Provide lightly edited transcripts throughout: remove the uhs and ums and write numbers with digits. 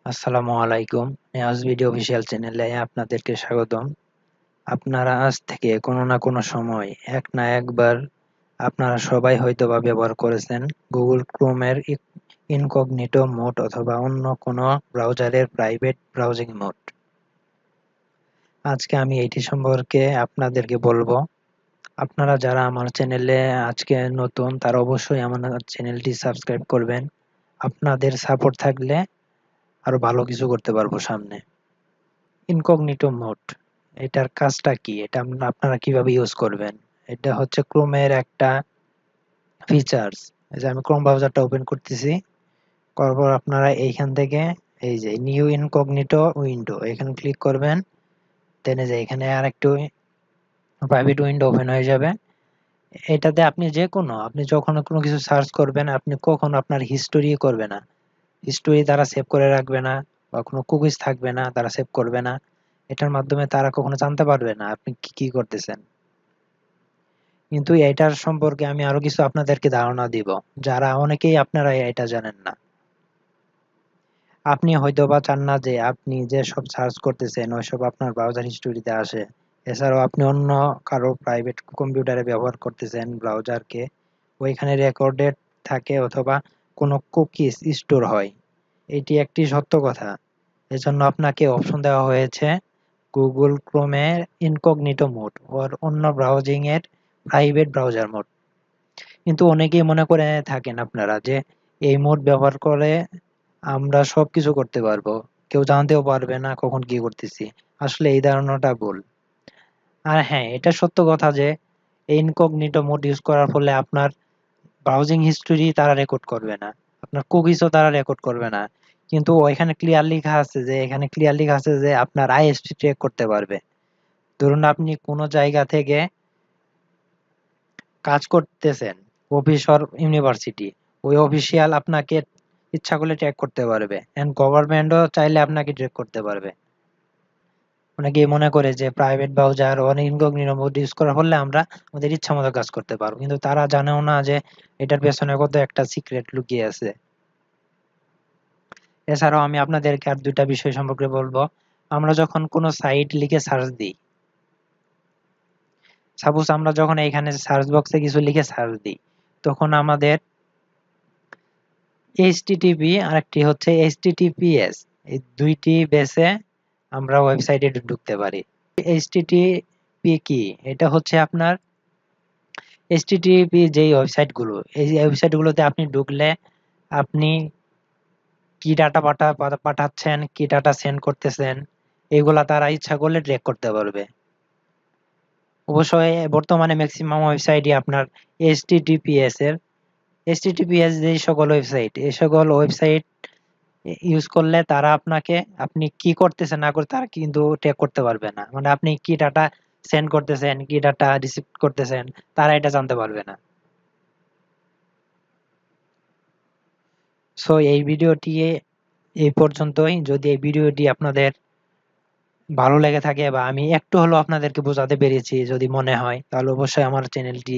আসসালামু আলাইকুম। Newaz video official চ্যানেলে আপনাদেরকে স্বাগতম। আপনারা আজ থেকে কোনো না কোনো সময় এক না একবার আপনারা সবাই হয়তোবা ব্যবহার করেছেন গুগল ক্রোমের ইনকগনিটো মোড অথবা অন্য কোনো ব্রাউজারের প্রাইভেট ব্রাউজিং মোড। আজকে আমি এটি সম্পর্কে আপনাদেরকে বলবো। আপনারা যারা আমার চ্যানেলে আজকে নতুন তারা অবশ্যই আমার চ্যানেলটি সাবস্ক্রাইব করবেন। আপনাদের সাপোর্ট থাকলে আরো ভালো কিছু করতে পারবো সামনে। ইনকগনিটো মোড এটার কাজটা কি, এটা আপনারা কিভাবে ইউজ করবেন? এটা হচ্ছে ক্রোমের একটা ফিচার্স। এই যে আমি ক্রোম ব্রাউজারটা ওপেন করতেছি, করার পর আপনারা এইখান থেকে এই যে নিউ ইনকগনিটো উইন্ডো এখানে ক্লিক করবেন। দেন এই যে এখানে আর একটু প্রাইভেট উইন্ডো ওপেন হয়ে যাবে। এটাতে আপনি আপনি যখন কোনো কিছু সার্চ করবেন, আপনি কখনো আপনার হিস্টোরি করবে না, হিস্টোরি তারা সেভ করে রাখবে না, বা কোনো কুকিজ থাকবে না, তারা সেভ করবে না। এটার মাধ্যমে তারা কখনো জানতে পারবে না আপনি কি কি করতেছেন। কিন্তু এটার সম্পর্কে আমি আরো কিছু আপনাদেরকে ধারণা দিব, যারা অনেকেই আপনারা এটা জানেন না। আপনি হয়তোবা চান না যে আপনি যে সব সার্চ করতেছেন ওইসব আপনার ব্রাউজার হিস্টোরিতে আসে। এছাড়াও আপনি অন্য কারো প্রাইভেট কম্পিউটারে ব্যবহার করতেছেন ব্রাউজারকে, ওইখানে রেকর্ডেড থাকে অথবা কোনো কুকিজ স্টোর হয়। এটি একটি সত্য কথা। এজন্য আপনাকে অপশন দেওয়া হয়েছে গুগল ক্রোমে ইনকগনিটো মোড ওর অন্য ব্রাউজিং এর প্রাইভেট ব্রাউজার মোড। কিন্তু অনেকেই মনে করে থাকেন আপনারা যে এই মোড ব্যবহার করে আমরা সবকিছু করতে পারবো, কেউ জানতেও পারবে না কখন কি করতেছি। আসলে এই ধারণাটা ভুল। আর হ্যাঁ, এটা সত্য কথা যে ইনকগনিটো মোড ইউজ করার ফলে আপনার ব্রাউজিং হিস্টরি তারা রেকর্ড করবে না, আপনার কুকিজও তারা রেকর্ড করবে না। কিন্তু এখানে ক্লিয়ার লেখা আছে যে আপনার আইএসপি ট্র্যাক করতে পারবে। ধরুন আপনি কোনো জায়গা থেকে কাজ করতেছেন, অফিস অর ইউনিভার্সিটি, ওই অফিসিয়াল আপনাকে ইচ্ছা করলে ট্র্যাক করতে পারবে, এন্ড গভর্নমেন্টও চাইলে আপনাকে ট্র্যাক করতে পারবে। অনেকেই মনে করে যে প্রাইভেট ব্রাউজার অনেক ইনকগনিটো মোড ইউজ করার ফলে আমরা আমাদের ইচ্ছা মতো কাজ করতে পারবো, কিন্তু তারা জানেও না যে এটার পেছনে কত একটা সিক্রেট লুকিয়ে আছে। এছাড়াও আমি আপনাদেরকে আর দুইটা বিষয় সম্পর্কে বলবো। আমরা যখন কোনো সাইট লিখে সার্চ দিই, সাপোজ আমরা যখন এখানে সার্চ বক্সে কিছু লিখে সার্চ দিই, তখন আমাদের এইচটিটিপি আর একটি হচ্ছে এইচটিটিপিএস, এই দুইটি বেসে আমরা ওয়েবসাইটে ঢুকতে পারি। এইচটিটিপি কি? এটা হচ্ছে আপনার এইচটিটিপি যেই ওয়েবসাইটগুলো, এই ওয়েবসাইটগুলোতে আপনি ঢুকলে আপনি কি ডাটা পাঠাচ্ছেন, কি ডাটা সেন্ড করতেছেন, এগুলা তারা ইচ্ছা করলে ট্র্যাক করতে পারবে। অবশ্যই বর্তমানে ম্যাক্সিমাম ওয়েবসাইটই আপনার এইচটিটিপিএস এর এইচটিটিপিএস যেই সকল ওয়েবসাইট, এই সকল ওয়েবসাইট ইউজ করলে তারা আপনাকে আপনি কি করতেছেন না করে তারা কিন্তু ট্র্যাক করতে পারবে না। মানে আপনি কি ডাটা সেন্ড করতেছেন, কি ডাটা রিসিভ করতেছেন, তারা এটা জানতে পারবে না। সো এই ভিডিওটি এই পর্যন্তই। যদি এই ভিডিওটি আপনাদের ভালো লেগে থাকে বা আমি একটু হলেও আপনাদেরকে বোঝাতে পেরেছি যদি মনে হয়, তাহলে অবশ্যই আমার চ্যানেলটি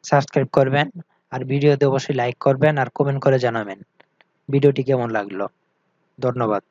সাবস্ক্রাইব করবেন। আর ভিডিওতে অবশ্যই লাইক করবেন আর কমেন্ট করে জানাবেন ভিডিওটি কেমন লাগলো। ধন্যবাদ।